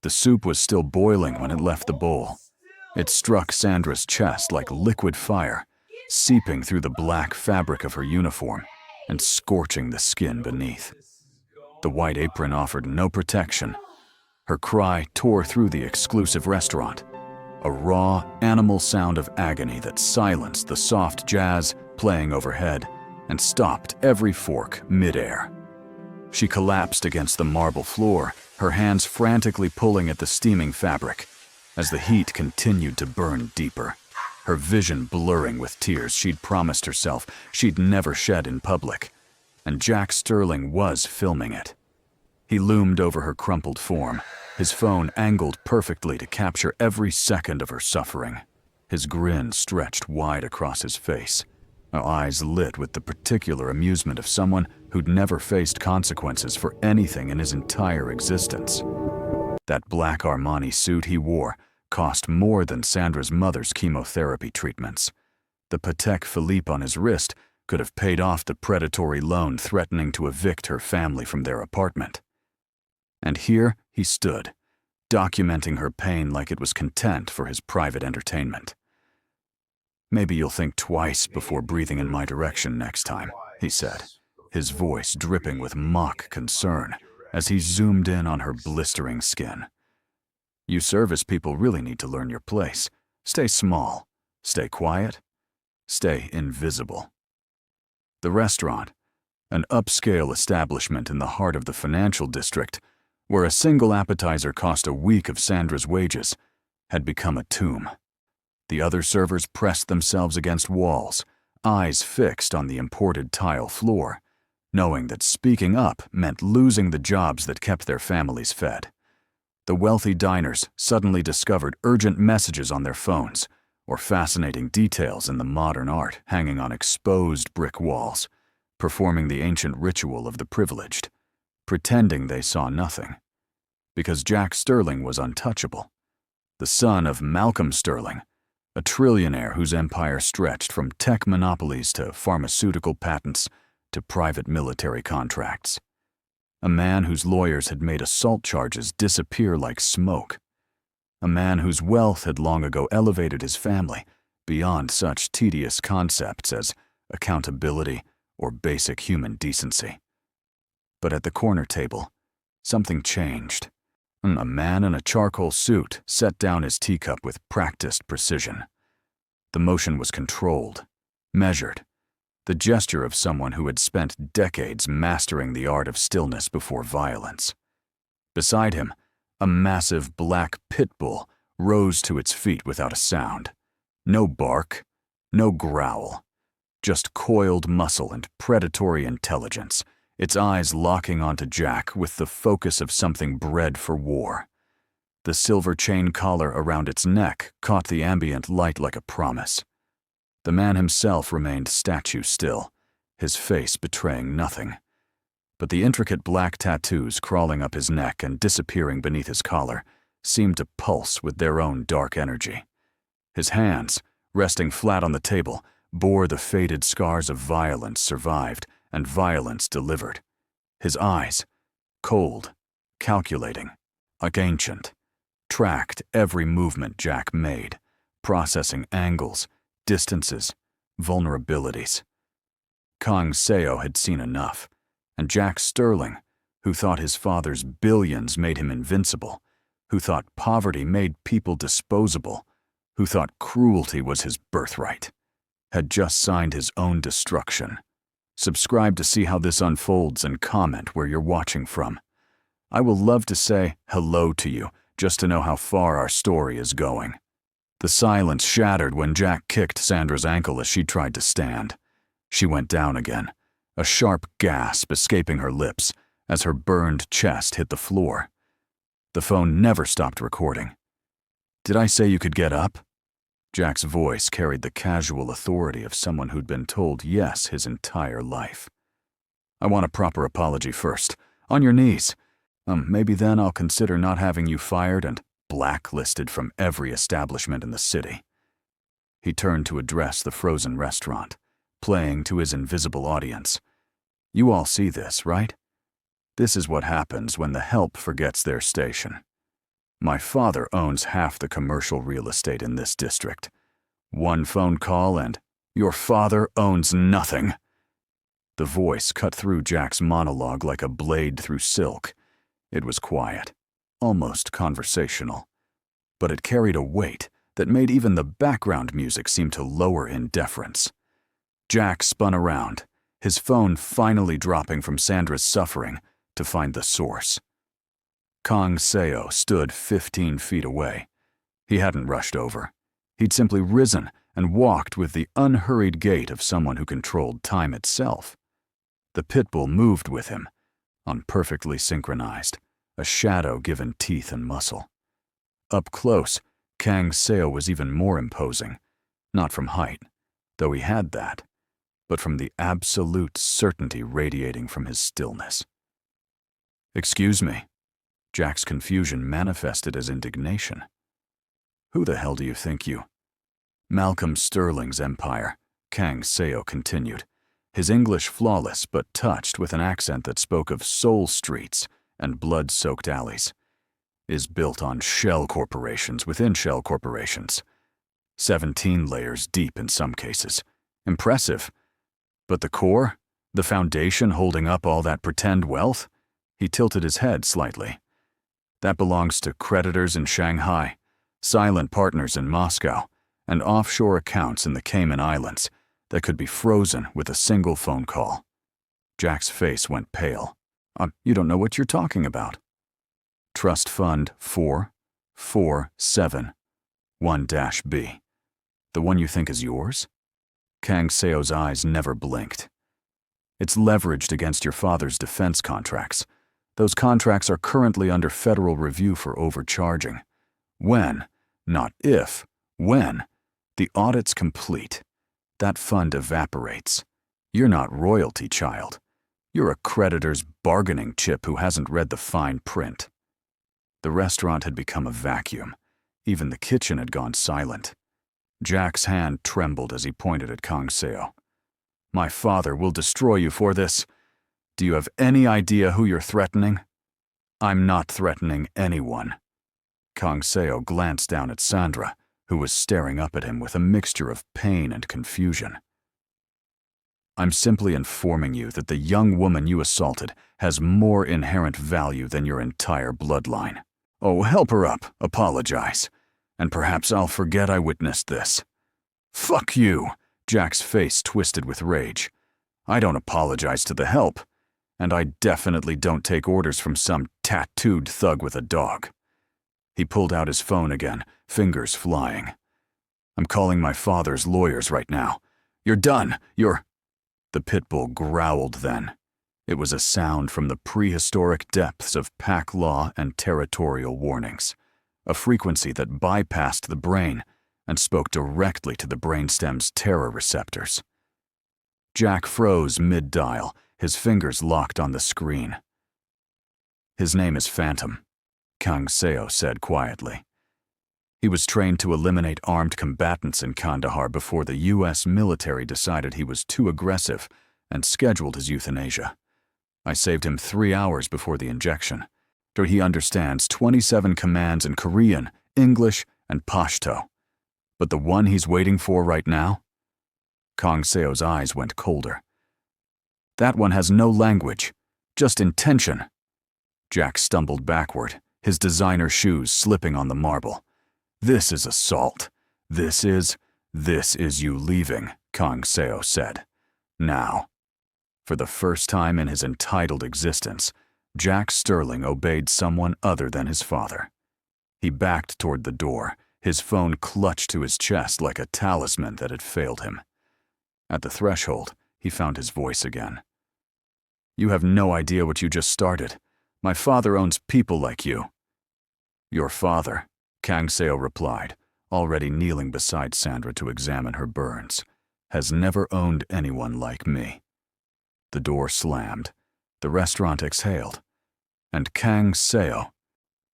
The soup was still boiling when it left the bowl. It struck Sandra's chest like liquid fire, seeping through the black fabric of her uniform and scorching the skin beneath. The white apron offered no protection. Her cry tore through the exclusive restaurant, a raw, animal sound of agony that silenced the soft jazz playing overhead and stopped every fork midair. She collapsed against the marble floor, her hands frantically pulling at the steaming fabric as the heat continued to burn deeper, her vision blurring with tears she'd promised herself she'd never shed in public. And Jack Sterling was filming it. He loomed over her crumpled form, his phone angled perfectly to capture every second of her suffering. His grin stretched wide across his face, her eyes lit with the particular amusement of someone who'd never faced consequences for anything in his entire existence. That black Armani suit he wore cost more than Sandra's mother's chemotherapy treatments. The Patek Philippe on his wrist could have paid off the predatory loan threatening to evict her family from their apartment. And here he stood, documenting her pain like it was content for his private entertainment. "Maybe you'll think twice before breathing in my direction next time," he said, his voice dripping with mock concern as he zoomed in on her blistering skin. "You service people really need to learn your place. Stay small, stay quiet, stay invisible." The restaurant, an upscale establishment in the heart of the financial district, where a single appetizer cost a week of Sandra's wages, had become a tomb. The other servers pressed themselves against walls, eyes fixed on the imported tile floor, knowing that speaking up meant losing the jobs that kept their families fed. The wealthy diners suddenly discovered urgent messages on their phones, or fascinating details in the modern art hanging on exposed brick walls, performing the ancient ritual of the privileged, pretending they saw nothing. Because Jack Sterling was untouchable, the son of Malcolm Sterling, a trillionaire whose empire stretched from tech monopolies to pharmaceutical patents to private military contracts. A man whose lawyers had made assault charges disappear like smoke. A man whose wealth had long ago elevated his family beyond such tedious concepts as accountability or basic human decency. But at the corner table, something changed. A man in a charcoal suit set down his teacup with practiced precision. The motion was controlled, measured, the gesture of someone who had spent decades mastering the art of stillness before violence. Beside him, a massive black Pitbull rose to its feet without a sound. No bark, no growl, just coiled muscle and predatory intelligence, its eyes locking onto Jack with the focus of something bred for war. The silver chain collar around its neck caught the ambient light like a promise. The man himself remained statue still, his face betraying nothing. But the intricate black tattoos crawling up his neck and disappearing beneath his collar seemed to pulse with their own dark energy. His hands, resting flat on the table, bore the faded scars of violence survived and violence delivered. His eyes, cold, calculating, like ancient, tracked every movement Jack made, processing angles, distances, vulnerabilities. Kang Seo had seen enough, and Jack Sterling, who thought his father's billions made him invincible, who thought poverty made people disposable, who thought cruelty was his birthright, had just signed his own destruction. Subscribe to see how this unfolds and comment where you're watching from. I will love to say hello to you just to know how far our story is going. The silence shattered when Jack kicked Sandra's ankle as she tried to stand. She went down again, a sharp gasp escaping her lips as her burned chest hit the floor. The phone never stopped recording. "Did I say you could get up?" Jack's voice carried the casual authority of someone who'd been told yes his entire life. "I want a proper apology first. On your knees. Maybe then I'll consider not having you fired and blacklisted from every establishment in the city." He turned to address the frozen restaurant, playing to his invisible audience. "You all see this, right? This is what happens when the help forgets their station. My father owns half the commercial real estate in this district. One phone call and your father owns nothing. The voice cut through Jack's monologue like a blade through silk. It was quiet, almost conversational, but it carried a weight that made even the background music seem to lower in deference. Jack spun around, his phone finally dropping from Sandra's suffering to find the source. Kang Seo stood 15 feet away. He hadn't rushed over. He'd simply risen and walked with the unhurried gait of someone who controlled time itself. The Pitbull moved with him, perfectly synchronized, a shadow given teeth and muscle. Up close, Kang Seo was even more imposing, not from height, though he had that, but from the absolute certainty radiating from his stillness. "Excuse me." Jack's confusion manifested as indignation. "Who the hell do you think you—" "Malcolm Sterling's empire," Kang Seo continued, his English flawless but touched with an accent that spoke of soul streets and blood-soaked alleys, "is built on shell corporations within shell corporations. 17 layers deep in some cases. Impressive. But the core, the foundation holding up all that pretend wealth?" He tilted his head slightly. "That belongs to creditors in Shanghai, silent partners in Moscow, and offshore accounts in the Cayman Islands that could be frozen with a single phone call." Jack's face went pale. You don't know what you're talking about." "Trust Fund 4471-B. The one you think is yours?" Kang Seo's eyes never blinked. "It's leveraged against your father's defense contracts. Those contracts are currently under federal review for overcharging. When, not if, when, the audit's complete, that fund evaporates. You're not royalty, child. You're a creditor's bargaining chip who hasn't read the fine print." The restaurant had become a vacuum. Even the kitchen had gone silent. Jack's hand trembled as he pointed at Kang Seo. "My father will destroy you for this. Do you have any idea who you're threatening?" "I'm not threatening anyone." Kang Seo glanced down at Sandra, who was staring up at him with a mixture of pain and confusion. "I'm simply informing you that the young woman you assaulted has more inherent value than your entire bloodline. Oh, help her up, apologize, and perhaps I'll forget I witnessed this." "Fuck you!" Jack's face twisted with rage. "I don't apologize to the help, and I definitely don't take orders from some tattooed thug with a dog." He pulled out his phone again, fingers flying. "I'm calling my father's lawyers right now. You're done, you're—" The Pitbull growled then. It was a sound from the prehistoric depths of pack law and territorial warnings, a frequency that bypassed the brain and spoke directly to the brainstem's terror receptors. Jack froze mid-dial, his fingers locked on the screen. "His name is Phantom," Kang Seo said quietly. "He was trained to eliminate armed combatants in Kandahar before the U.S. military decided he was too aggressive and scheduled his euthanasia. I saved him 3 hours before the injection. He understands 27 commands in Korean, English, and Pashto. But the one he's waiting for right now?" Kang Seo's eyes went colder. "That one has no language, just intention." Jack stumbled backward, his designer shoes slipping on the marble. "This is assault. This is you leaving," Kang Seo said. "Now." For the first time in his entitled existence, Jack Sterling obeyed someone other than his father. He backed toward the door, his phone clutched to his chest like a talisman that had failed him. At the threshold, he found his voice again. "You have no idea what you just started. My father owns people like you." "Your father," Kang Seo replied, already kneeling beside Sandra to examine her burns, "has never owned anyone like me." The door slammed, the restaurant exhaled, and Kang Seo,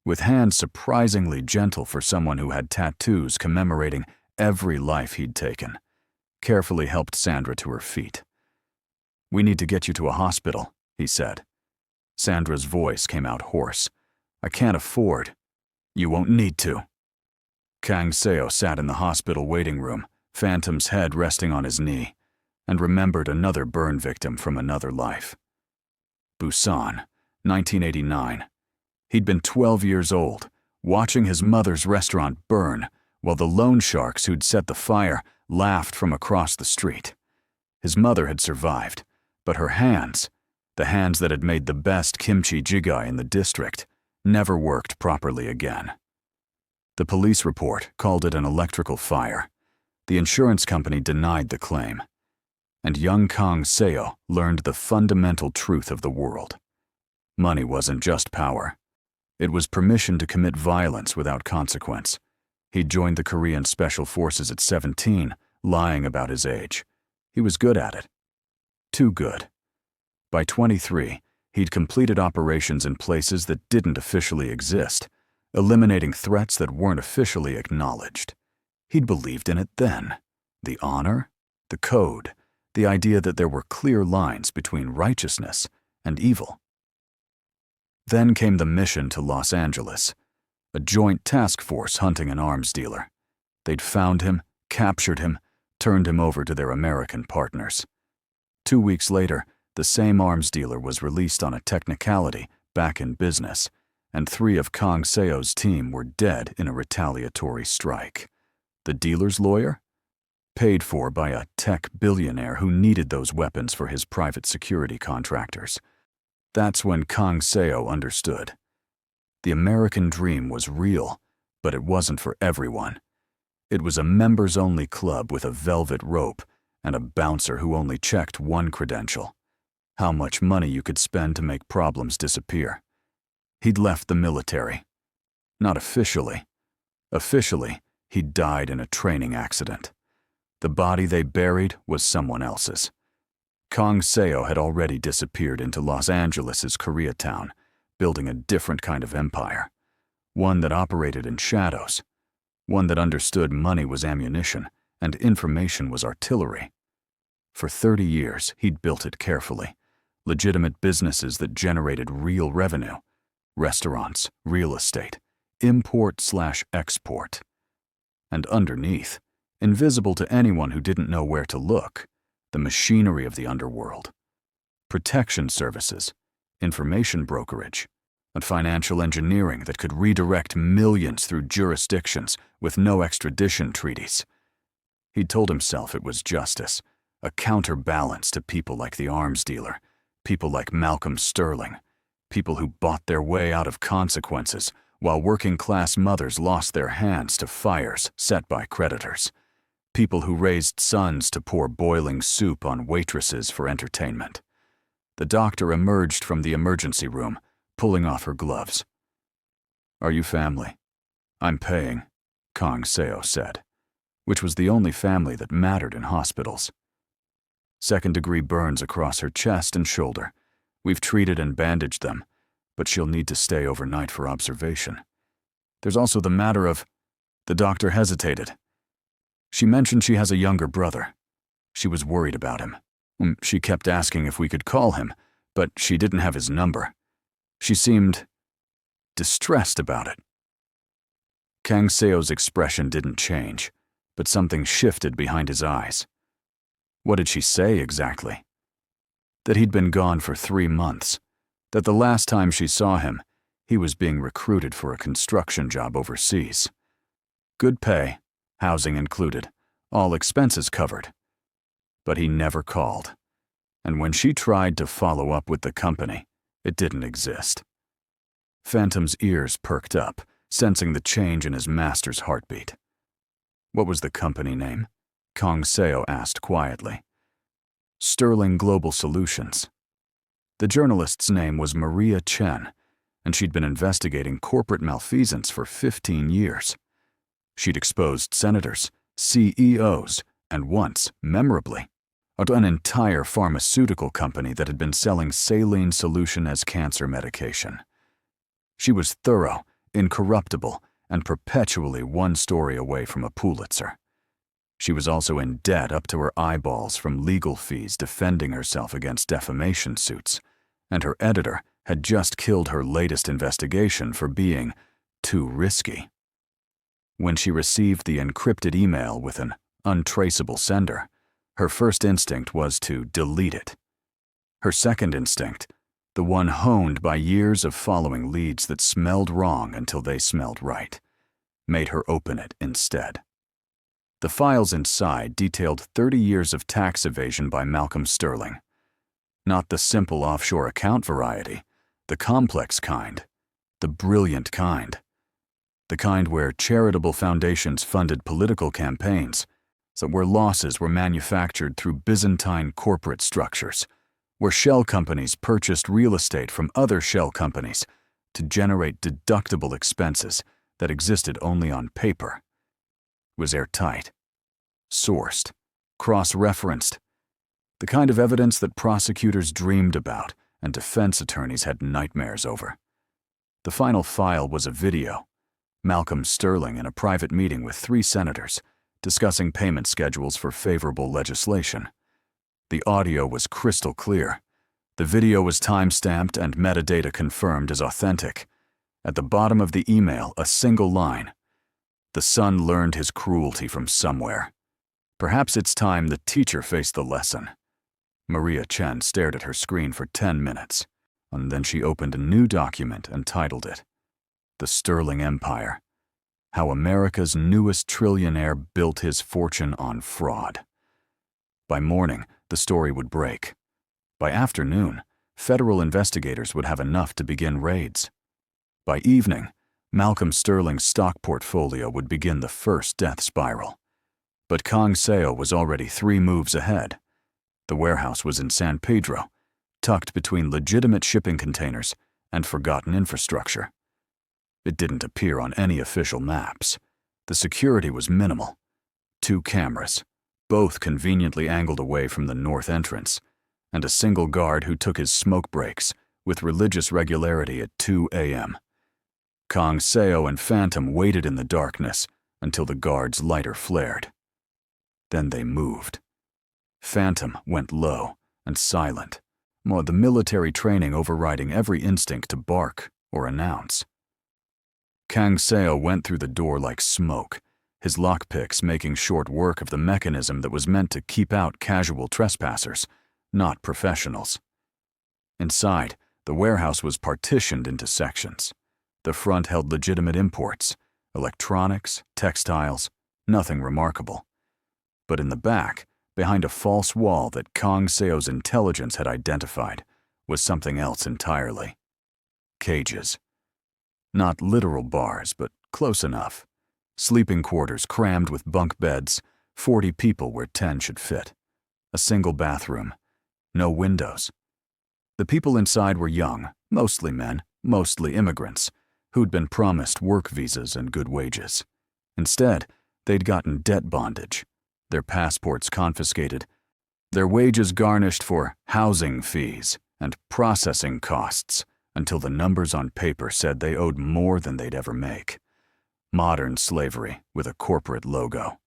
with hands surprisingly gentle for someone who had tattoos commemorating every life he'd taken, carefully helped Sandra to her feet. "We need to get you to a hospital," he said. Sandra's voice came out hoarse. "I can't afford—" You won't need to. Kang Seo sat in the hospital waiting room, Phantom's head resting on his knee, and remembered another burn victim from another life. Busan, 1989. He'd been 12 years old, watching his mother's restaurant burn while the loan sharks who'd set the fire laughed from across the street. His mother had survived, but her hands, the hands that had made the best kimchi jjigae in the district, never worked properly again. The police report called it an electrical fire. The insurance company denied the claim. And young Kang Seo learned the fundamental truth of the world. Money wasn't just power. It was permission to commit violence without consequence. He joined the Korean Special Forces at 17, lying about his age. He was good at it. Too good. By 23, he'd completed operations in places that didn't officially exist, eliminating threats that weren't officially acknowledged. He'd believed in it then. The honor, the code, the idea that there were clear lines between righteousness and evil. Then came the mission to Los Angeles, a joint task force hunting an arms dealer. They'd found him, captured him, turned him over to their American partners. 2 weeks later, the same arms dealer was released on a technicality, back in business, and 3 of Kang Seo's team were dead in a retaliatory strike. The dealer's lawyer? Paid for by a tech billionaire who needed those weapons for his private security contractors. That's when Kang Seo understood. The American dream was real, but it wasn't for everyone. It was a members-only club with a velvet rope and a bouncer who only checked one credential: how much money you could spend to make problems disappear. He'd left the military. Not officially. Officially, he'd died in a training accident. The body they buried was someone else's. Kang Seo had already disappeared into Los Angeles' Koreatown, building a different kind of empire. One that operated in shadows. One that understood money was ammunition and information was artillery. For 30 years, he'd built it carefully. Legitimate businesses that generated real revenue. Restaurants, real estate, import/export. And underneath, invisible to anyone who didn't know where to look, the machinery of the underworld. Protection services, information brokerage, and financial engineering that could redirect millions through jurisdictions with no extradition treaties. He told himself it was justice, a counterbalance to people like the arms dealer, people like Malcolm Sterling, people who bought their way out of consequences while working-class mothers lost their hands to fires set by creditors. People who raised sons to pour boiling soup on waitresses for entertainment. The doctor emerged from the emergency room, pulling off her gloves. "Are you family?" "I'm paying," Kang Seo said, which was the only family that mattered in hospitals. Second-degree burns across her chest and shoulder. We've treated and bandaged them, but she'll need to stay overnight for observation. There's also the matter of... The doctor hesitated. She mentioned she has a younger brother. She was worried about him. She kept asking if we could call him, but she didn't have his number. She seemed distressed about it. Kang Seo's expression didn't change, but something shifted behind his eyes. What did she say exactly? That he'd been gone for 3 months, that the last time she saw him, he was being recruited for a construction job overseas. Good pay, housing included, all expenses covered. But he never called, and when she tried to follow up with the company, it didn't exist. Phantom's ears perked up, sensing the change in his master's heartbeat. What was the company name? Kang Seo asked quietly. Sterling Global Solutions. The journalist's name was Maria Chen, and she'd been investigating corporate malfeasance for 15 years. She'd exposed senators, CEOs, and once, memorably, an entire pharmaceutical company that had been selling saline solution as cancer medication. She was thorough, incorruptible, and perpetually 1 story away from a Pulitzer. She was also in debt up to her eyeballs from legal fees defending herself against defamation suits, and her editor had just killed her latest investigation for being, too risky. When she received the encrypted email with an untraceable sender, her first instinct was to delete it. Her second instinct, the one honed by years of following leads that smelled wrong until they smelled right, made her open it instead. The files inside detailed 30 years of tax evasion by Malcolm Sterling. Not the simple offshore account variety, the complex kind, the brilliant kind. The kind where charitable foundations funded political campaigns, so where losses were manufactured through Byzantine corporate structures, where shell companies purchased real estate from other shell companies to generate deductible expenses that existed only on paper. Was airtight, sourced, cross-referenced, the kind of evidence that prosecutors dreamed about and defense attorneys had nightmares over. The final file was a video. Malcolm Sterling in a private meeting with 3 senators, discussing payment schedules for favorable legislation. The audio was crystal clear. The video was time-stamped and metadata confirmed as authentic. At the bottom of the email, a single line. The son learned his cruelty from somewhere. Perhaps it's time the teacher faced the lesson. Maria Chen stared at her screen for 10 minutes, and then she opened a new document and titled it, The Sterling Empire, How America's Newest Trillionaire Built His Fortune on Fraud. By morning, the story would break. By afternoon, federal investigators would have enough to begin raids. By evening, Malcolm Sterling's stock portfolio would begin the first death spiral. But Kang Seo was already 3 moves ahead. The warehouse was in San Pedro, tucked between legitimate shipping containers and forgotten infrastructure. It didn't appear on any official maps. The security was minimal. 2 cameras, both conveniently angled away from the north entrance, and a single guard who took his smoke breaks with religious regularity at 2 a.m. Kang Seo and Phantom waited in the darkness until the guard's lighter flared. Then they moved. Phantom went low and silent, more the military training overriding every instinct to bark or announce. Kang Seo went through the door like smoke, his lockpicks making short work of the mechanism that was meant to keep out casual trespassers, not professionals. Inside, the warehouse was partitioned into sections. The front held legitimate imports, electronics, textiles, nothing remarkable. But in the back, behind a false wall that Kang Seo's intelligence had identified, was something else entirely. Cages. Not literal bars, but close enough. Sleeping quarters crammed with bunk beds, 40 people where 10 should fit. A single bathroom. No windows. The people inside were young, mostly men, mostly immigrants, who'd been promised work visas and good wages. Instead, they'd gotten debt bondage, their passports confiscated, their wages garnished for housing fees and processing costs until the numbers on paper said they owed more than they'd ever make. Modern slavery with a corporate logo.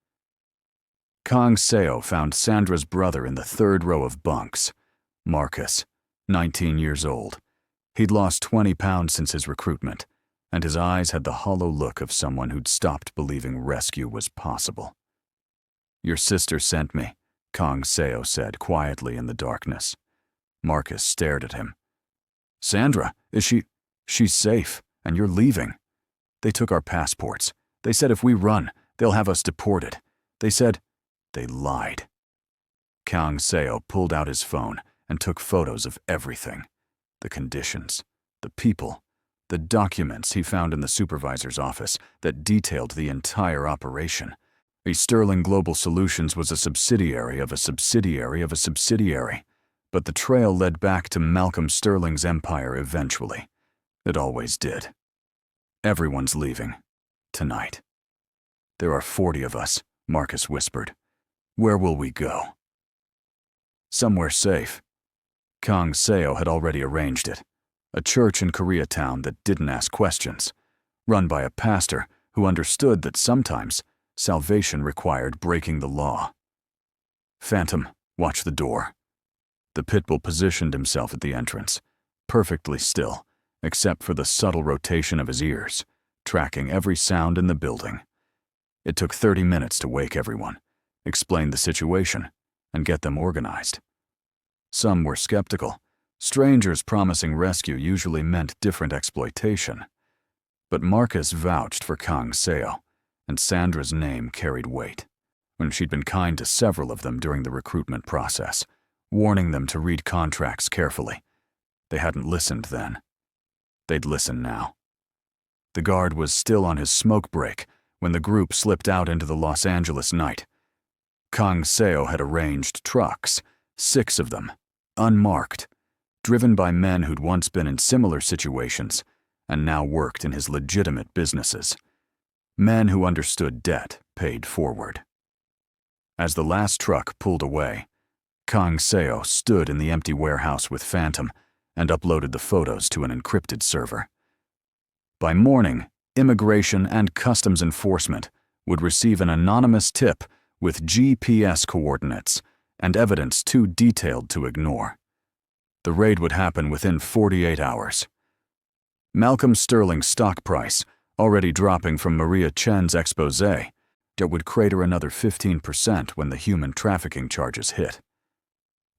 Kang Seo found Sandra's brother in the 3rd row of bunks, Marcus, 19 years old. He'd lost 20 pounds since his recruitment, and his eyes had the hollow look of someone who'd stopped believing rescue was possible. Your sister sent me, Kang Seo said quietly in the darkness. Marcus stared at him. Sandra, she's safe, and you're leaving. They took our passports. They said if we run, they'll have us deported. They said, they lied. Kang Seo pulled out his phone and took photos of everything. The conditions, the people, the documents he found in the supervisor's office that detailed the entire operation. Sterling Global Solutions was a subsidiary of a subsidiary of a subsidiary, but the trail led back to Malcolm Sterling's empire eventually. It always did. Everyone's leaving. Tonight. There are 40 of us, Marcus whispered. Where will we go? Somewhere safe. Kang Seo had already arranged it. A church in Koreatown that didn't ask questions, run by a pastor who understood that sometimes salvation required breaking the law. Phantom, watch the door. The Pitbull positioned himself at the entrance, perfectly still, except for the subtle rotation of his ears, tracking every sound in the building. It took 30 minutes to wake everyone, explain the situation, and get them organized. Some were skeptical. Strangers promising rescue usually meant different exploitation. But Marcus vouched for Kang Seo, and Sandra's name carried weight. When she'd been kind to several of them during the recruitment process, warning them to read contracts carefully. They hadn't listened then. They'd listen now. The guard was still on his smoke break when the group slipped out into the Los Angeles night. Kang Seo had arranged trucks, 6 of them, unmarked, driven by men who'd once been in similar situations and now worked in his legitimate businesses. Men who understood debt paid forward. As the last truck pulled away, Kang Seo stood in the empty warehouse with Phantom and uploaded the photos to an encrypted server. By morning, Immigration and Customs Enforcement would receive an anonymous tip with GPS coordinates and evidence too detailed to ignore. The raid would happen within 48 hours. Malcolm Sterling's stock price, already dropping from Maria Chen's expose, would crater another 15% when the human trafficking charges hit.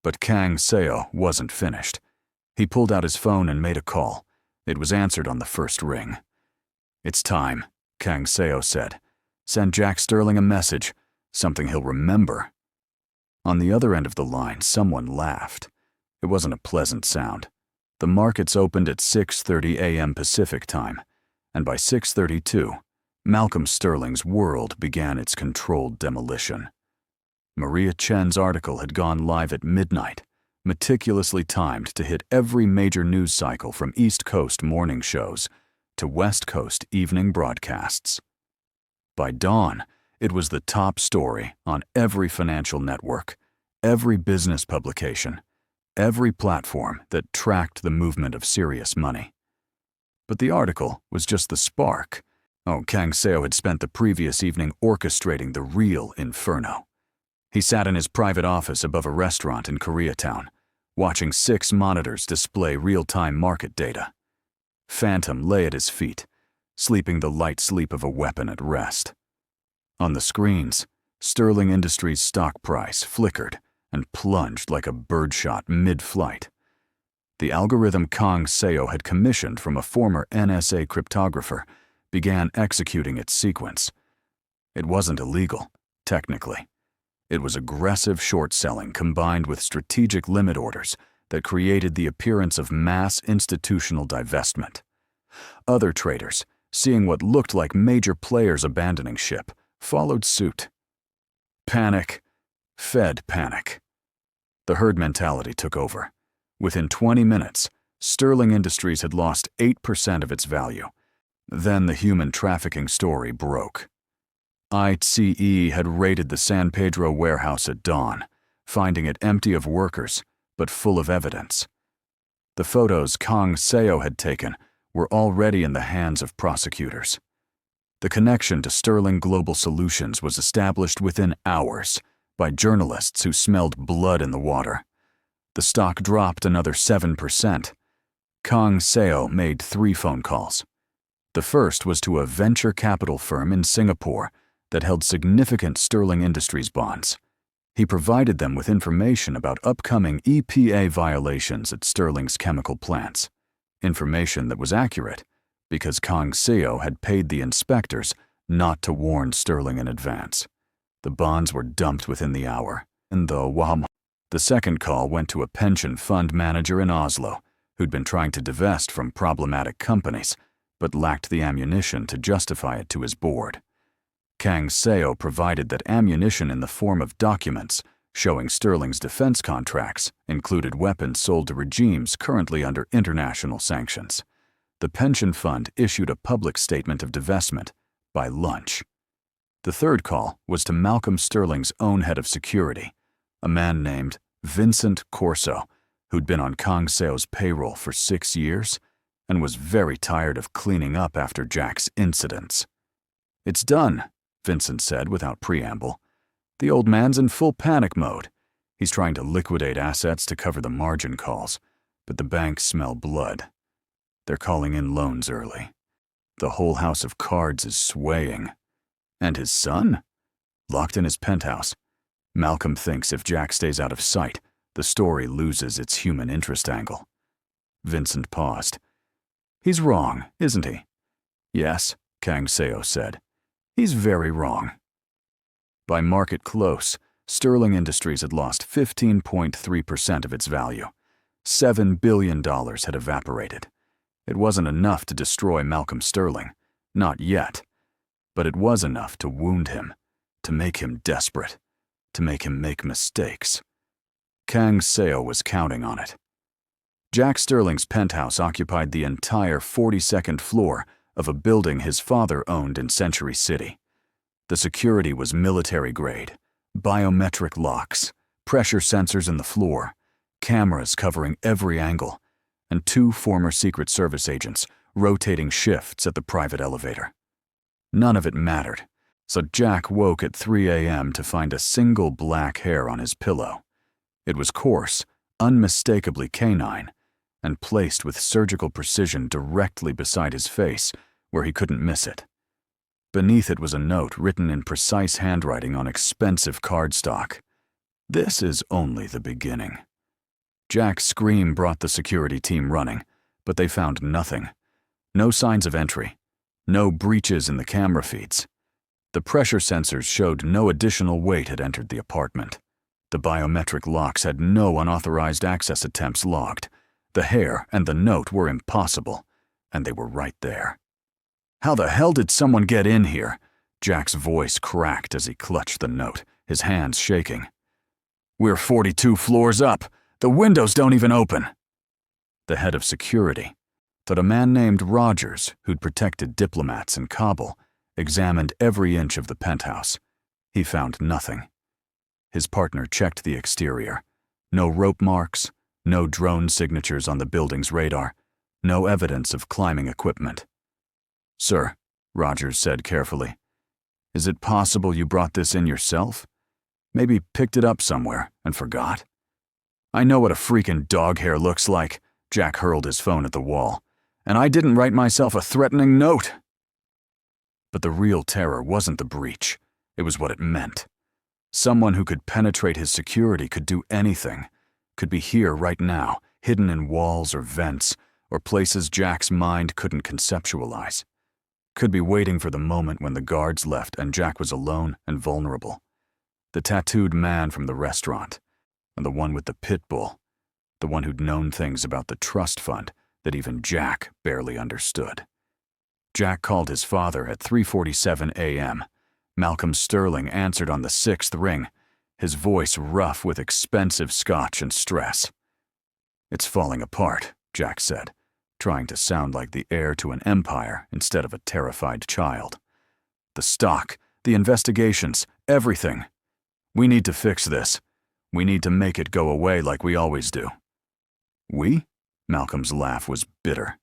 But Kang Seo wasn't finished. He pulled out his phone and made a call. It was answered on the first ring. "It's time," Kang Seo said. "Send Jack Sterling a message, something he'll remember." On the other end of the line, someone laughed. It wasn't a pleasant sound. The markets opened at 6:30 a.m. Pacific time, and by 6:32, Malcolm Sterling's world began its controlled demolition. Maria Chen's article had gone live at midnight, meticulously timed to hit every major news cycle from East Coast morning shows to West Coast evening broadcasts. By dawn, it was the top story on every financial network, every business publication, every platform that tracked the movement of serious money. But the article was just the spark. Kang Seo had spent the previous evening orchestrating the real inferno. He sat in his private office above a restaurant in Koreatown, watching 6 monitors display real-time market data. Phantom lay at his feet, sleeping the light sleep of a weapon at rest. On the screens, Sterling Industries' stock price flickered and plunged like a birdshot mid-flight. The algorithm Kang Seo had commissioned from a former NSA cryptographer began executing its sequence. It wasn't illegal, technically. It was aggressive short-selling combined with strategic limit orders that created the appearance of mass institutional divestment. Other traders, seeing what looked like major players abandoning ship, followed suit. Panic fed panic. The herd mentality took over. Within 20 minutes, Sterling Industries had lost 8% of its value. Then the human trafficking story broke. ICE had raided the San Pedro warehouse at dawn, finding it empty of workers, but full of evidence. The photos Kang Seo had taken were already in the hands of prosecutors. The connection to Sterling Global Solutions was established within hours by journalists who smelled blood in the water. The stock dropped another 7%. Kang Seo made 3 phone calls. The first was to a venture capital firm in Singapore that held significant Sterling Industries bonds. He provided them with information about upcoming EPA violations at Sterling's chemical plants, information that was accurate because Kang Seo had paid the inspectors not to warn Sterling in advance. The bonds were dumped within the hour, and the second call went to a pension fund manager in Oslo who'd been trying to divest from problematic companies but lacked the ammunition to justify it to his board. Kang Seo provided that ammunition in the form of documents showing Sterling's defense contracts included weapons sold to regimes currently under international sanctions. The pension fund issued a public statement of divestment by lunch. The third call was to Malcolm Sterling's own head of security, a man named Vincent Corso, who'd been on Kang Seo's payroll for 6 years and was very tired of cleaning up after Jack's incidents. "It's done," Vincent said without preamble. "The old man's in full panic mode. He's trying to liquidate assets to cover the margin calls, but the banks smell blood. They're calling in loans early." The whole house of cards is swaying. And his son? Locked in his penthouse. Malcolm thinks if Jack stays out of sight, the story loses its human interest angle. Vincent paused. He's wrong, isn't he? Yes, Kang Seo said. He's very wrong. By market close, Sterling Industries had lost 15.3% of its value. $7 billion had evaporated. It wasn't enough to destroy Malcolm Sterling. Not yet. But it was enough to wound him, to make him desperate, to make him make mistakes. Kang Seo was counting on it. Jack Sterling's penthouse occupied the entire 42nd floor of a building his father owned in Century City. The security was military grade, biometric locks, pressure sensors in the floor, cameras covering every angle, and 2 former Secret Service agents rotating shifts at the private elevator. None of it mattered, so Jack woke at 3 a.m. to find a single black hair on his pillow. It was coarse, unmistakably canine, and placed with surgical precision directly beside his face, where he couldn't miss it. Beneath it was a note written in precise handwriting on expensive cardstock. This is only the beginning. Jack's scream brought the security team running, but they found nothing. No signs of entry. No breaches in the camera feeds. The pressure sensors showed no additional weight had entered the apartment. The biometric locks had no unauthorized access attempts logged. The hair and the note were impossible, and they were right there. How the hell did someone get in here? Jack's voice cracked as he clutched the note, his hands shaking. We're 42 floors up. The windows don't even open. The head of security, thought a man named Rogers, who'd protected diplomats in Kabul, examined every inch of the penthouse. He found nothing. His partner checked the exterior. No rope marks, no drone signatures on the building's radar, no evidence of climbing equipment. Sir, Rogers said carefully, is it possible you brought this in yourself? Maybe picked it up somewhere and forgot? I know what a freaking dog hair looks like. Jack hurled his phone at the wall. And I didn't write myself a threatening note. But the real terror wasn't the breach. It was what it meant. Someone who could penetrate his security could do anything, could be here right now, hidden in walls or vents, or places Jack's mind couldn't conceptualize. Could be waiting for the moment when the guards left and Jack was alone and vulnerable. The tattooed man from the restaurant, and the one with the Pitbull, the one who'd known things about the trust fund that even Jack barely understood. Jack called his father at 3:47 a.m. Malcolm Sterling answered on the 6th ring, his voice rough with expensive scotch and stress. It's falling apart, Jack said, trying to sound like the heir to an empire instead of a terrified child. The stock, the investigations, everything. We need to fix this. We need to make it go away like we always do. We? Malcolm's laugh was bitter.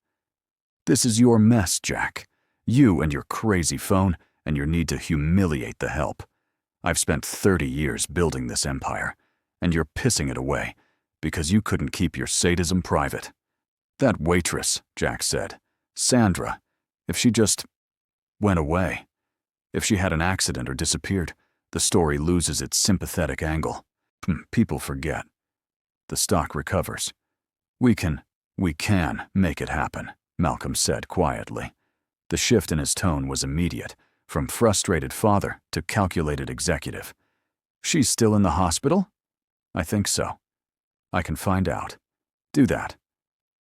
This is your mess, Jack. You and your crazy phone and your need to humiliate the help. I've spent 30 years building this empire, and you're pissing it away because you couldn't keep your sadism private. That waitress, Jack said, Sandra, if she just went away, if she had an accident or disappeared, the story loses its sympathetic angle. People forget. The stock recovers. We can make it happen, Malcolm said quietly. The shift in his tone was immediate, from frustrated father to calculated executive. She's still in the hospital? I think so. I can find out. Do that.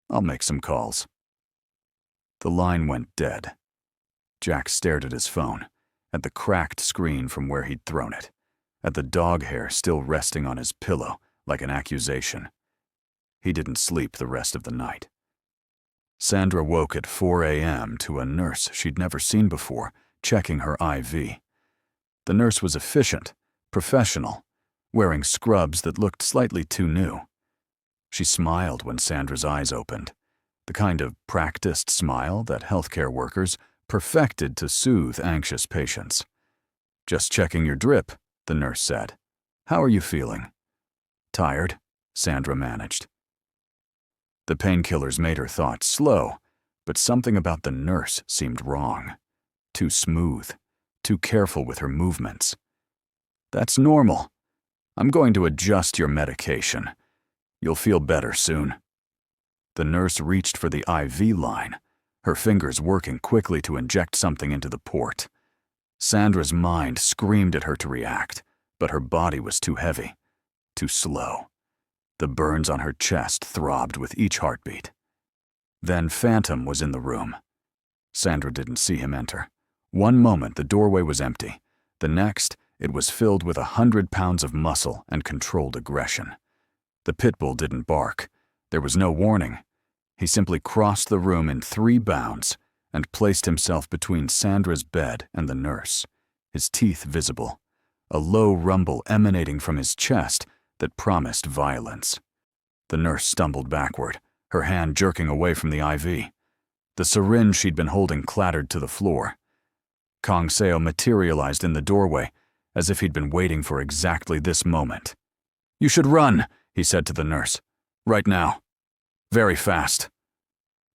I'll make some calls. The line went dead. Jack stared at his phone, at the cracked screen from where he'd thrown it, at the dog hair still resting on his pillow like an accusation. He didn't sleep the rest of the night. Sandra woke at 4 a.m. to a nurse she'd never seen before, checking her IV. The nurse was efficient, professional, wearing scrubs that looked slightly too new. She smiled when Sandra's eyes opened, the kind of practiced smile that healthcare workers perfected to soothe anxious patients. Just checking your drip, the nurse said. How are you feeling? Tired, Sandra managed. The painkillers made her thoughts slow, But something about the nurse seemed wrong. Too smooth, too careful with her movements. "That's normal. I'm going to adjust your medication. You'll feel better soon." The nurse reached for the IV line, her fingers working quickly to inject something into the port. Sandra's mind screamed at her to react, but her body was too heavy, too slow. The burns on her chest throbbed with each heartbeat. Then Phantom was in the room. Sandra didn't see him enter. One moment the doorway was empty. The next, it was filled with 100 pounds of muscle and controlled aggression. The Pitbull didn't bark. There was no warning. He simply crossed the room in 3 bounds and placed himself between Sandra's bed and the nurse, his teeth visible, a low rumble emanating from his chest that promised violence. The nurse stumbled backward, her hand jerking away from the IV. The syringe she'd been holding clattered to the floor. Kang Seo materialized in the doorway, as if he'd been waiting for exactly this moment. "You should run," he said to the nurse. "Right now. Very fast."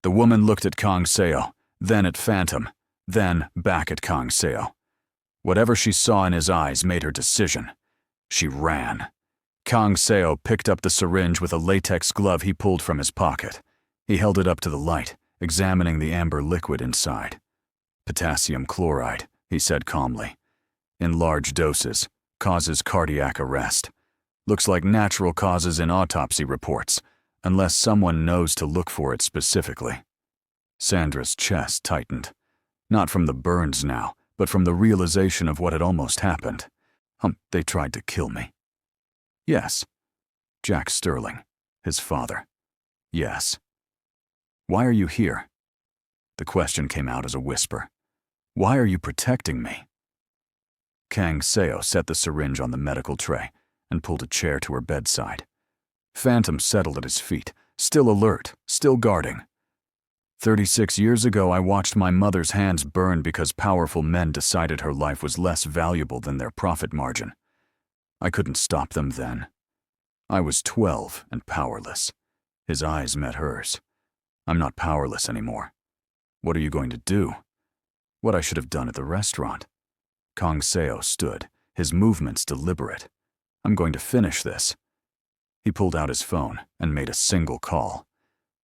The woman looked at Kang Seo, then at Phantom, then back at Kang Seo. Whatever she saw in his eyes made her decision. She ran. Kang Seo picked up the syringe with a latex glove he pulled from his pocket. He held it up to the light, examining the amber liquid inside. "Potassium chloride," he said calmly. "In large doses, causes cardiac arrest. Looks like natural causes in autopsy reports, unless someone knows to look for it specifically." Sandra's chest tightened. Not from the burns now, but from the realization of what had almost happened. They tried to kill me. Yes. Jack Sterling, his father. Yes. "Why are you here?" The question came out as a whisper. "Why are you protecting me?" Kang Seo set the syringe on the medical tray and pulled a chair to her bedside. Phantom settled at his feet, still alert, still guarding. 36 years ago, I watched my mother's hands burn because powerful men decided her life was less valuable than their profit margin. I couldn't stop them then. I was 12 and powerless. His eyes met hers. I'm not powerless anymore. What are you going to do? What I should have done at the restaurant. Kang Seo stood, his movements deliberate. I'm going to finish this. He pulled out his phone and made a single call.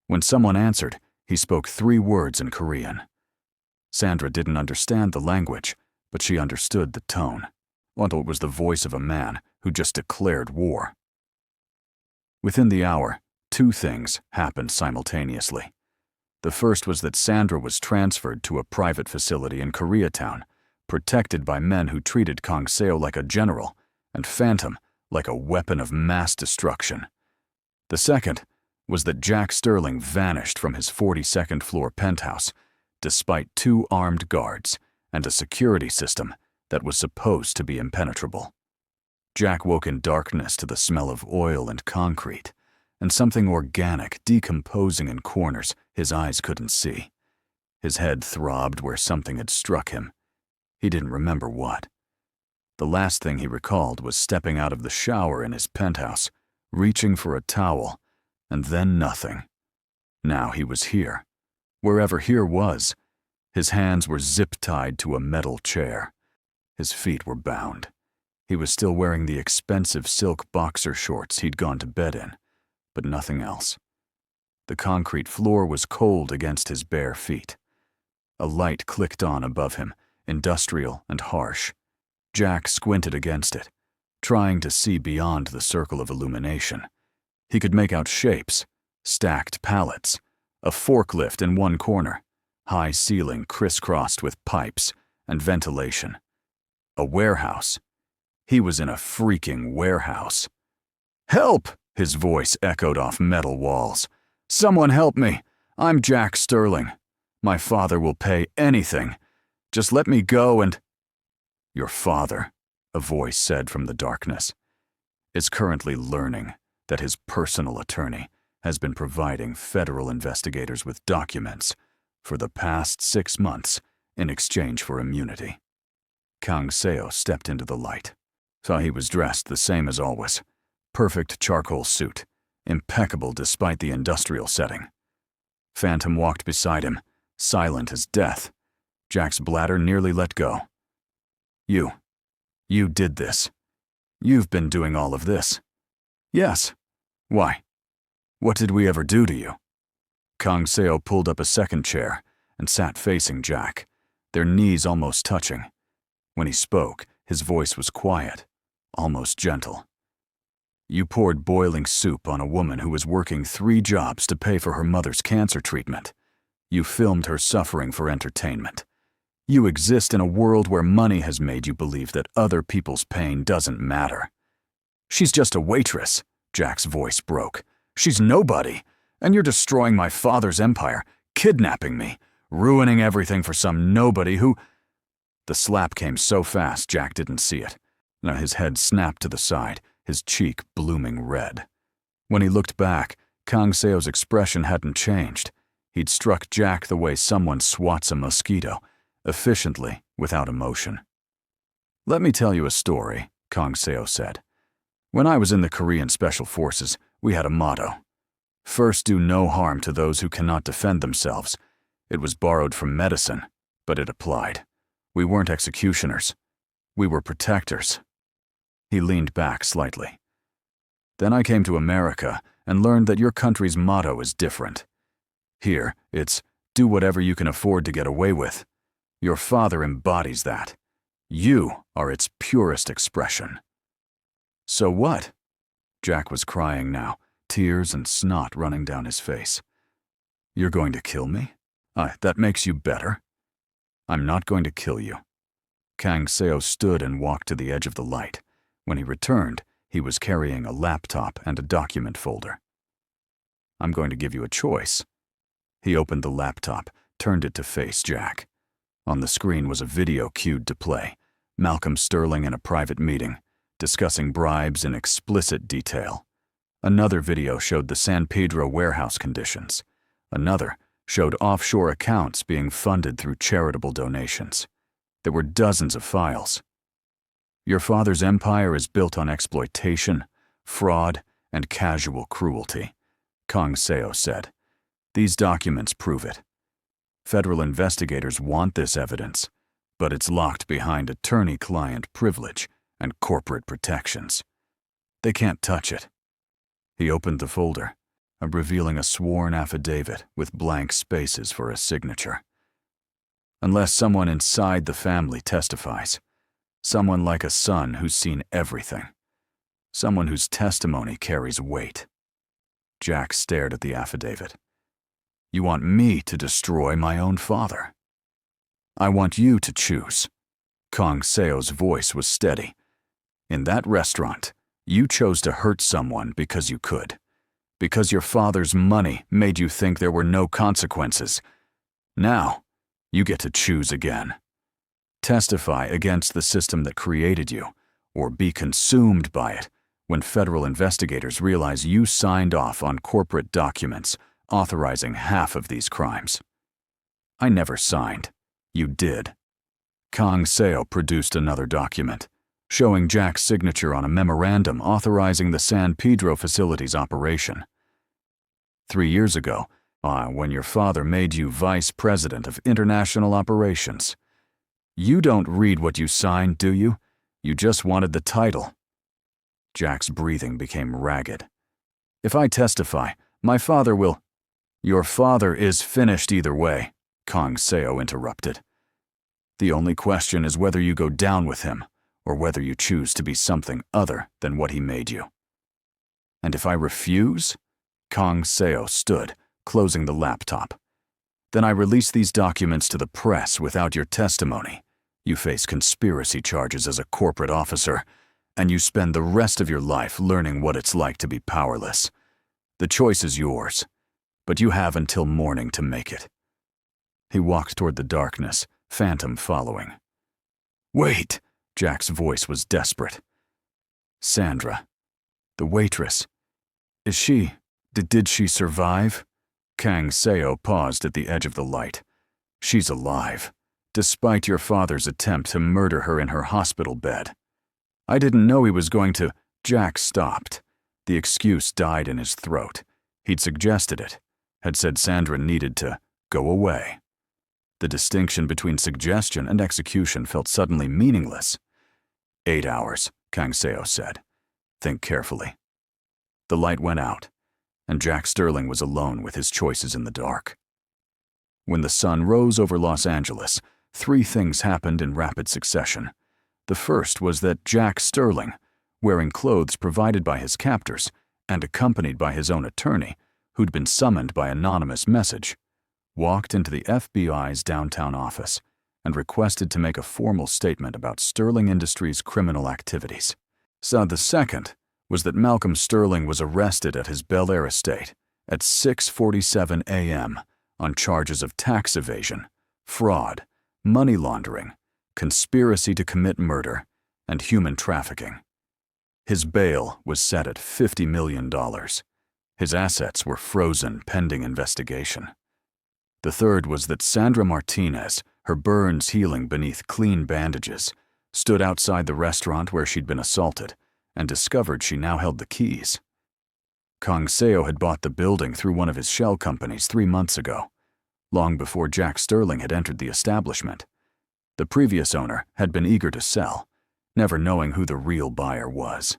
When someone answered, he spoke 3 words in Korean. Sandra didn't understand the language, but she understood the tone. Well, it was the voice of a man who just declared war. Within the hour, 2 things happened simultaneously. The first was that Sandra was transferred to a private facility in Koreatown, protected by men who treated Kang Seo like a general, and Phantom like a weapon of mass destruction. The second was that Jack Sterling vanished from his 42nd floor penthouse, despite 2 armed guards and a security system that was supposed to be impenetrable. Jack woke in darkness to the smell of oil and concrete, and something organic decomposing in corners his eyes couldn't see. His head throbbed where something had struck him. He didn't remember what. The last thing he recalled was stepping out of the shower in his penthouse, reaching for a towel, and then nothing. Now he was here. Wherever here was, his hands were zip-tied to a metal chair. His feet were bound. He was still wearing the expensive silk boxer shorts he'd gone to bed in, but nothing else. The concrete floor was cold against his bare feet. A light clicked on above him, industrial and harsh. Jack squinted against it, trying to see beyond the circle of illumination. He could make out shapes, stacked pallets, a forklift in one corner, high ceiling crisscrossed with pipes and ventilation. A warehouse. He was in a freaking warehouse. "Help!" His voice echoed off metal walls. "Someone help me! I'm Jack Sterling. My father will pay anything. Just let me go and—" "Your father," a voice said from the darkness, "is currently learning that his personal attorney has been providing federal investigators with documents for the past 6 months in exchange for immunity." Kang Seo stepped into the light. Saw he was dressed the same as always. Perfect charcoal suit, impeccable despite the industrial setting. Phantom walked beside him, silent as death. Jack's bladder nearly let go. You did this. You've been doing all of this. Yes. Why? What did we ever do to you? Kang Seo pulled up a second chair and sat facing Jack, their knees almost touching. When he spoke, his voice was quiet, almost gentle. You poured boiling soup on a woman who was working 3 jobs to pay for her mother's cancer treatment. You filmed her suffering for entertainment. You exist in a world where money has made you believe that other people's pain doesn't matter. She's just a waitress, Jack's voice broke. She's nobody, and you're destroying my father's empire, kidnapping me, ruining everything for some nobody who… The slap came so fast Jack didn't see it. Now his head snapped to the side, his cheek blooming red. When he looked back, Kang Seo's expression hadn't changed. He'd struck Jack the way someone swats a mosquito, efficiently, without emotion. Let me tell you a story, Kang Seo said. When I was in the Korean Special Forces, we had a motto. First, do no harm to those who cannot defend themselves. It was borrowed from medicine, but it applied. We weren't executioners. We were protectors. He leaned back slightly. Then I came to America and learned that your country's motto is different. Here, it's do whatever you can afford to get away with. Your father embodies that. You are its purest expression. So what? Jack was crying now, tears and snot running down his face. You're going to kill me? That makes you better. I'm not going to kill you. Kang Seo stood and walked to the edge of the light. When he returned, he was carrying a laptop and a document folder. I'm going to give you a choice. He opened the laptop, turned it to face Jack. On the screen was a video cued to play. Malcolm Sterling in a private meeting, discussing bribes in explicit detail. Another video showed the San Pedro warehouse conditions. Another showed offshore accounts being funded through charitable donations. There were dozens of files. Your father's empire is built on exploitation, fraud, and casual cruelty, Kang Seo said. These documents prove it. Federal investigators want this evidence, but it's locked behind attorney-client privilege and corporate protections. They can't touch it. He opened the folder, revealing a sworn affidavit with blank spaces for a signature. Unless someone inside the family testifies, someone like a son who's seen everything, someone whose testimony carries weight. Jack stared at the affidavit. You want me to destroy my own father? I want you to choose. Kang Seo's voice was steady. In that restaurant, you chose to hurt someone because you could. Because your father's money made you think there were no consequences. Now, you get to choose again. Testify against the system that created you, or be consumed by it when federal investigators realize you signed off on corporate documents authorizing half of these crimes. I never signed. You did. Kang Seo produced another document, showing Jack's signature on a memorandum authorizing the San Pedro facility's operation. 3 years ago, when your father made you vice president of international operations. You don't read what you signed, do you? You just wanted the title. Jack's breathing became ragged. If I testify, my father will… Your father is finished either way, Kang Seo interrupted. The only question is whether you go down with him, or whether you choose to be something other than what he made you. And if I refuse? Kang Seo stood, closing the laptop. Then I release these documents to the press without your testimony. You face conspiracy charges as a corporate officer, and you spend the rest of your life learning what it's like to be powerless. The choice is yours, but you have until morning to make it. He walked toward the darkness, Phantom following. Wait! Jack's voice was desperate. Sandra, the waitress. Is she… Did she survive? Kang Seo paused at the edge of the light. She's alive, despite your father's attempt to murder her in her hospital bed. I didn't know he was going to… Jack stopped. The excuse died in his throat. He'd suggested it, had said Sandra needed to go away. The distinction between suggestion and execution felt suddenly meaningless. 8 hours, Kang Seo said. Think carefully. The light went out, and Jack Sterling was alone with his choices in the dark. When the sun rose over Los Angeles, 3 things happened in rapid succession. The first was that Jack Sterling, wearing clothes provided by his captors and accompanied by his own attorney, who'd been summoned by anonymous message, walked into the FBI's downtown office and requested to make a formal statement about Sterling Industries' criminal activities. So the second was that Malcolm Sterling was arrested at his Bel Air estate at 6:47 a.m. on charges of tax evasion, fraud, money laundering, conspiracy to commit murder, and human trafficking. His bail was set at $50 million. His assets were frozen pending investigation. The third was that Sandra Martinez, her burns healing beneath clean bandages, stood outside the restaurant where she'd been assaulted and discovered she now held the keys. Kang Seo had bought the building through one of his shell companies 3 months ago, long before Jack Sterling had entered the establishment. The previous owner had been eager to sell, never knowing who the real buyer was.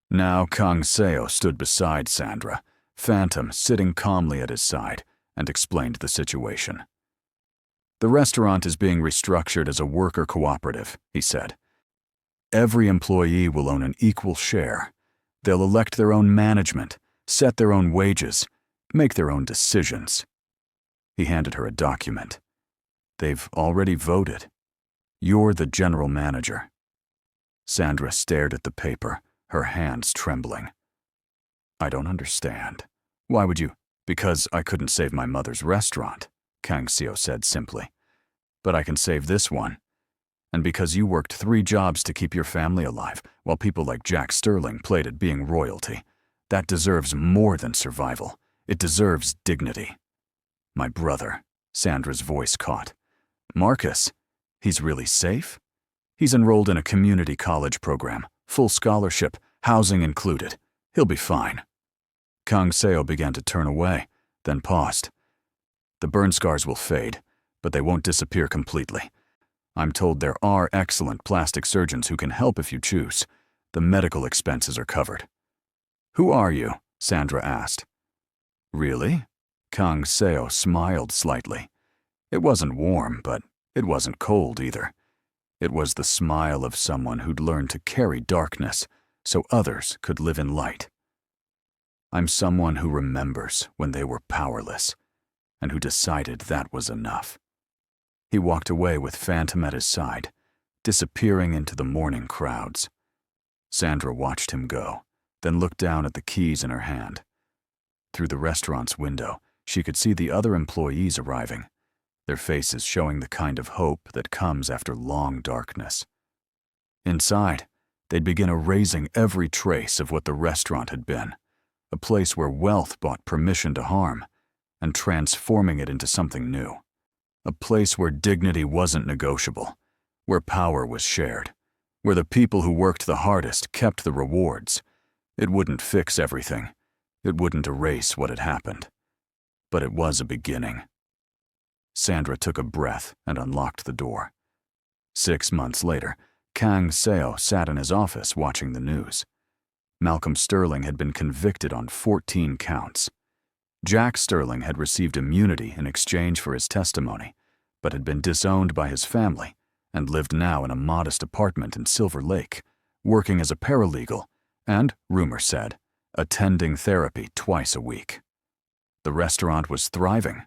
Now Kang Seo stood beside Sandra, Phantom sitting calmly at his side, and explained the situation. The restaurant is being restructured as a worker cooperative, he said. Every employee will own an equal share. They'll elect their own management, set their own wages, make their own decisions. He handed her a document. They've already voted. You're the general manager. Sandra stared at the paper, her hands trembling. I don't understand. Why would you? Because I couldn't save my mother's restaurant, Kang Seo said simply. But I can save this one. And because you worked 3 jobs to keep your family alive, while people like Jack Sterling played at being royalty, that deserves more than survival. It deserves dignity. My brother, Sandra's voice caught. Marcus, he's really safe? He's enrolled in a community college program, full scholarship, housing included. He'll be fine. Kang Seo began to turn away, then paused. The burn scars will fade, but they won't disappear completely. I'm told there are excellent plastic surgeons who can help if you choose. The medical expenses are covered. Who are you? Sandra asked. Really? Kang Seo smiled slightly. It wasn't warm, but it wasn't cold either. It was the smile of someone who'd learned to carry darkness so others could live in light. I'm someone who remembers when they were powerless, and who decided that was enough. He walked away with Phantom at his side, disappearing into the morning crowds. Sandra watched him go, then looked down at the keys in her hand. Through the restaurant's window, she could see the other employees arriving, their faces showing the kind of hope that comes after long darkness. Inside, they'd begin erasing every trace of what the restaurant had been, a place where wealth bought permission to harm, and transforming it into something new. A place where dignity wasn't negotiable, where power was shared, where the people who worked the hardest kept the rewards. It wouldn't fix everything. It wouldn't erase what had happened. But it was a beginning. Sandra took a breath and unlocked the door. 6 months later, Kang Seo sat in his office watching the news. Malcolm Sterling had been convicted on 14 counts. Jack Sterling had received immunity in exchange for his testimony, but had been disowned by his family and lived now in a modest apartment in Silver Lake, working as a paralegal and, rumor said, attending therapy twice a week. The restaurant was thriving.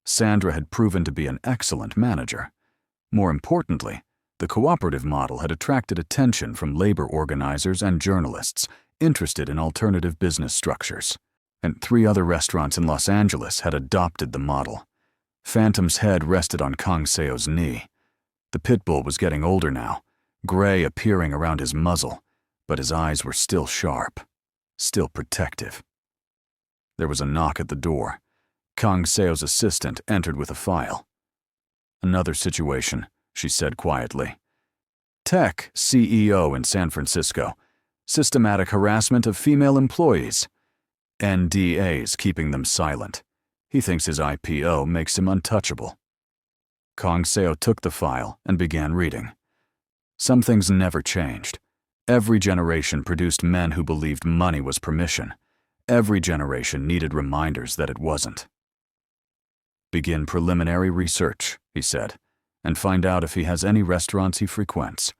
Sandra had proven to be an excellent manager. More importantly, the cooperative model had attracted attention from labor organizers and journalists interested in alternative business structures. And 3 other restaurants in Los Angeles had adopted the model. Phantom's head rested on Kang Seo's knee. The Pitbull was getting older now, gray appearing around his muzzle, but his eyes were still sharp, still protective. There was a knock at the door. Kang Seo's assistant entered with a file. Another situation, she said quietly. Tech CEO in San Francisco. Systematic harassment of female employees. NDAs keeping them silent. He thinks his IPO makes him untouchable. Kong Seo took the file and began reading. Some things never changed. Every generation produced men who believed money was permission. Every generation needed reminders that it wasn't. Begin preliminary research, he said, and find out if he has any restaurants he frequents.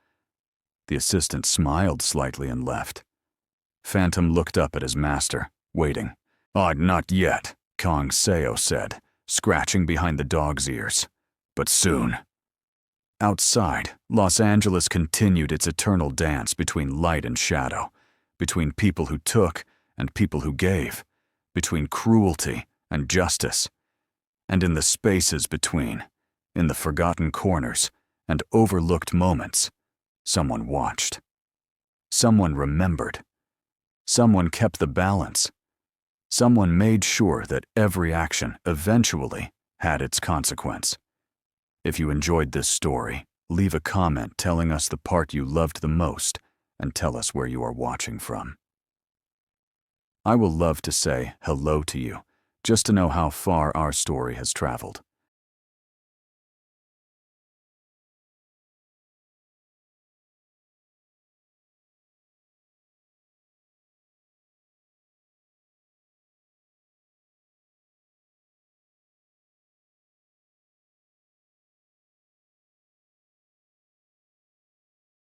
The assistant smiled slightly and left. Phantom looked up at his master, waiting. Not yet, Kong Seo said, scratching behind the dog's ears. But soon. Outside, Los Angeles continued its eternal dance between light and shadow, between people who took and people who gave, between cruelty and justice. And in the spaces between, in the forgotten corners and overlooked moments, someone watched. Someone remembered. Someone kept the balance. Someone made sure that every action eventually had its consequence. If you enjoyed this story, leave a comment telling us the part you loved the most and tell us where you are watching from. I will love to say hello to you, just to know how far our story has traveled.